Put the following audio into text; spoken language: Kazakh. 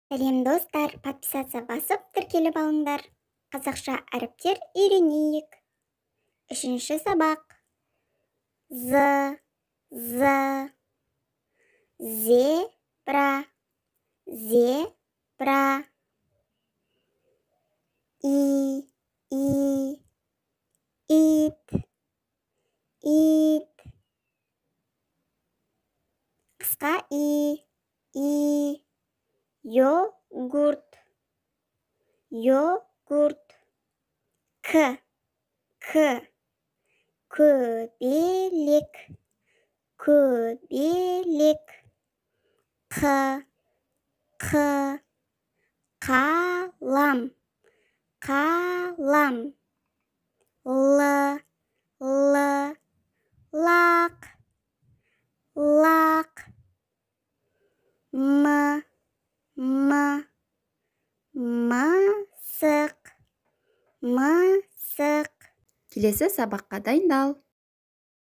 Сәлем достар, подписаться басып тіркеліп алыңдар. Қазақша әріптер үйренейік. Үшінші сабақ. Зебра, зебра. Ит. Қысқа и. Йогурт. К. Көбелек. Қалам. Лақ. Мысық. Келесі сабаққа дайындал.